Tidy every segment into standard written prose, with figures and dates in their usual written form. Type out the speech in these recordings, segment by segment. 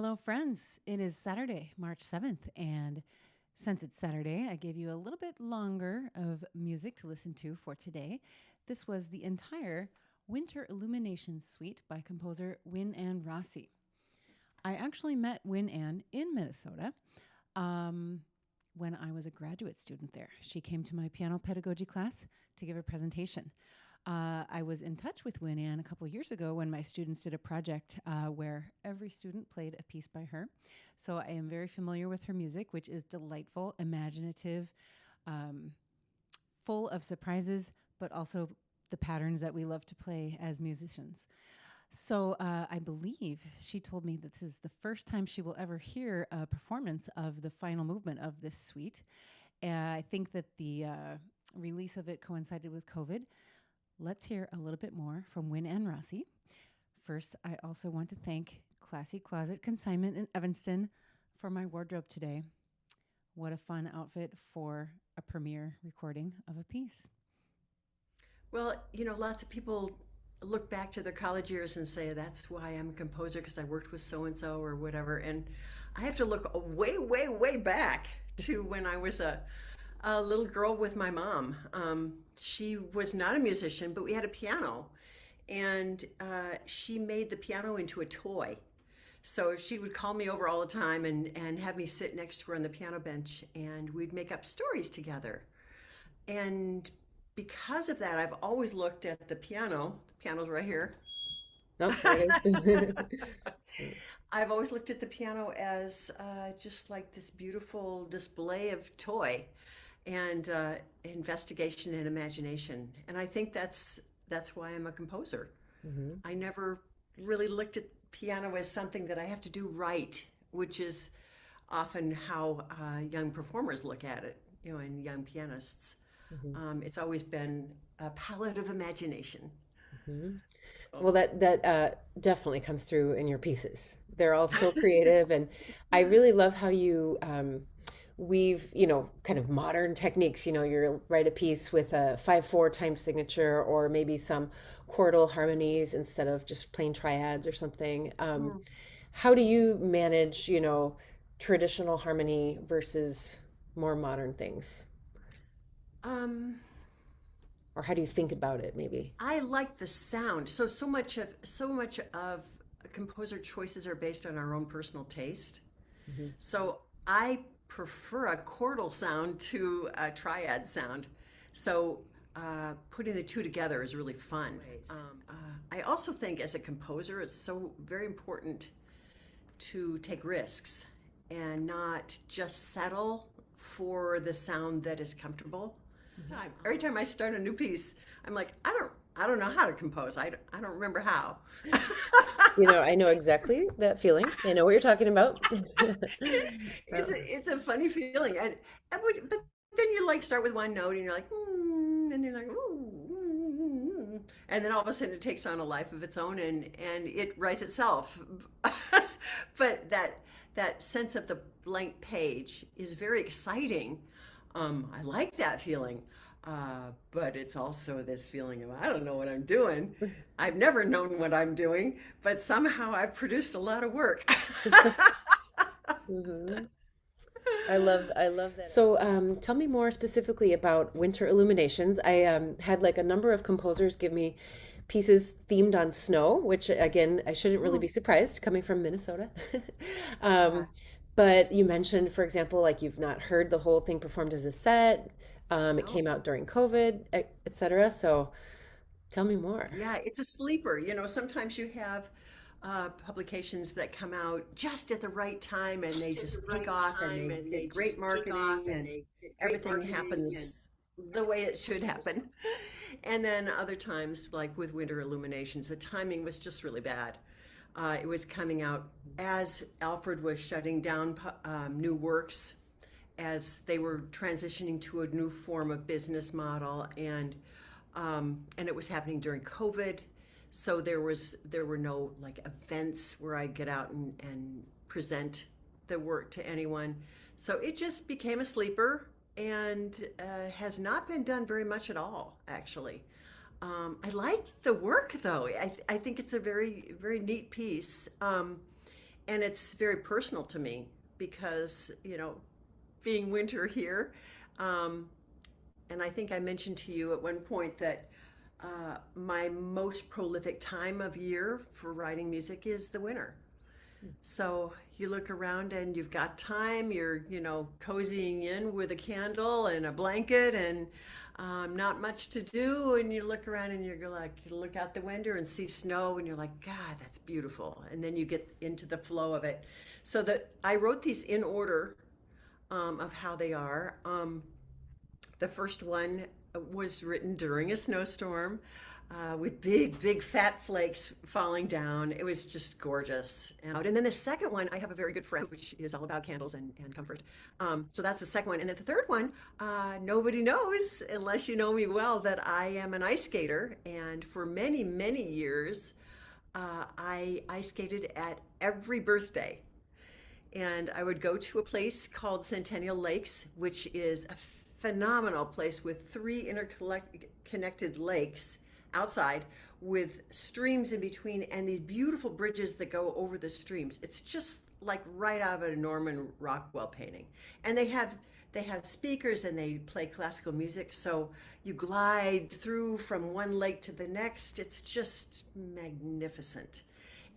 Hello, friends. It is Saturday, March 7th, and since it's Saturday, I gave you a little bit longer of music to listen to for today. This was the entire Winter Illuminations suite by composer Wynn-Anne Rossi. I actually met Wynn-Anne in Minnesota um, when I was a graduate student there. She came to my piano pedagogy class to give a presentation. I was in touch with Wynn-Anne a couple years ago when my students did a project where every student played a piece by her. So I am very familiar with her music, which is delightful, imaginative, um, full of surprises, but also the patterns that we love to play as musicians. So I believe she told me that this is the first time she will ever hear a performance of the final movement of this suite. I think that the release of it coincided with COVID. Let's hear a little bit more from Wynn-Anne Rossi. First, I also want to thank Classy Closet Consignment in Evanston for my wardrobe today. What a fun outfit for a premiere recording of a piece. Well, lots of people look back to their college years and say, that's why I'm a composer because I worked with so and so or whatever. And I have to look way, way, way back to when I was a little girl with my mom. She was not a musician, but we had a piano. And she made the piano into a toy. So she would call me over all the time and have me sit next to her on the piano bench, and we'd make up stories together. And because of that, I've always looked at the piano. The piano's right here. Oh, there it is. I've always looked at the piano as just like this beautiful display of toy and investigation and imagination. And I think that's why I'm a composer. Mhm. I never really looked at piano as something that I have to do right, which is often how young performers look at it, and young pianists. Mhm. It's always been a palette of imagination. Mhm. So, Well, that definitely comes through in your pieces. They're all so creative, and I really love how you weave, kind of modern techniques. You write a piece with a 5/4 time signature, or maybe some chordal harmonies instead of just plain triads or something. mm, How do you manage, traditional harmony versus more modern things, um, or how do you think about it, maybe? I like the sound. So much of composer choices are based on our own personal taste. Mhm. So I prefer a chordal sound to a triad sound. So putting the two together is really fun. I also think as a composer, it's so very important to take risks and not just settle for the sound that is comfortable. Every time I start a new piece, I'm like, I don't know how to compose. I don't remember how. I know exactly that feeling. I know what you're talking about. it's Uh, a funny feeling, but then you like start with one note and you're like, and you're like, and then all of a sudden it takes on a life of its own and it writes itself. But that sense of the blank page is very exciting. I like that feeling. But it's also this feeling of I don't know what I'm doing. I've never known what I'm doing, but somehow I've produced a lot of work. mhm. I love that. So, tell me more specifically about Winter Illuminations. I had like a number of composers give me pieces themed on snow, which again, I shouldn't really Mm, be surprised coming from Minnesota. yeah. Um, but you mentioned, for example, like you've not heard the whole thing performed as a set. It Oh, came out during COVID, et cetera. So, tell me more. yeah, it's a sleeper. Sometimes you have publications that come out just at the right time and they just take off and they get great marketing and everything happens the way it should happen. And then other times, like with Winter Illuminations, the timing was just really bad. It was coming out as Alfred was shutting down new works, as they were transitioning to a new form of business model, and it was happening during COVID. So there were no like events where I get out and present the work to anyone. So it just became a sleeper and has not been done very much at all, actually. I like the work though. I think it's a very, very neat piece. and it's very personal to me because, being winter here, um, and I think I mentioned to you at one point that my most prolific time of year for writing music is the winter. So you look around and you've got time, you're, cozying in with a candle and a blanket and not much to do. And you look around and you're like, you look out the window and see snow and you're like, God, that's beautiful. And then you get into the flow of it. So that I wrote these in order of how they are. The first one was written during a snowstorm with big, big fat flakes falling down. It was just gorgeous. And then the second one, I have a very good friend, which is all about candles and comfort. So that's the second one. And then the third one, nobody knows, unless you know me well, that I am an ice skater. And for many, many years, I ice skated at every birthday. And I would go to a place called Centennial Lakes, which is a phenomenal place with three interconnected lakes outside with streams in between and these beautiful bridges that go over the streams. It's just like right out of a Norman Rockwell painting. And they have speakers and they play classical music, so you glide through from one lake to the next. It's just magnificent.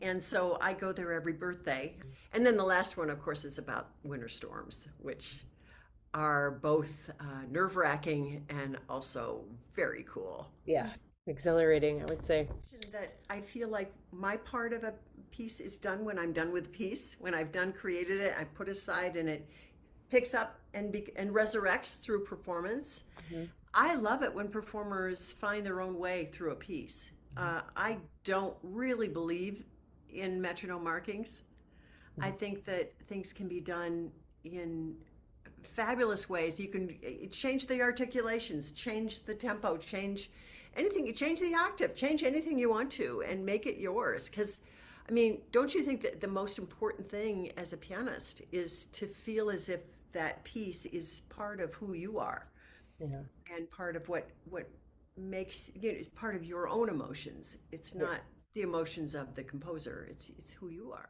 And so I go there every birthday. And then the last one, of course, is about winter storms, which are both nerve-wracking and also very cool. Yeah, exhilarating, I would say. That I feel like my part of a piece is done when I'm done with the piece. When I've done created it, I put aside and it picks up and resurrects through performance. Mhm. I love it when performers find their own way through a piece. I don't really believe in metronome markings. I think that things can be done in fabulous ways. You can change the articulations, change the tempo, change anything, you change the octave, change anything you want to and make it yours. Because, I mean, don't you think that the most important thing as a pianist is to feel as if that piece is part of who you are Yeah. and part of what makes, it's part of your own emotions. It's Yeah. not the emotions of the composer. It's who you are.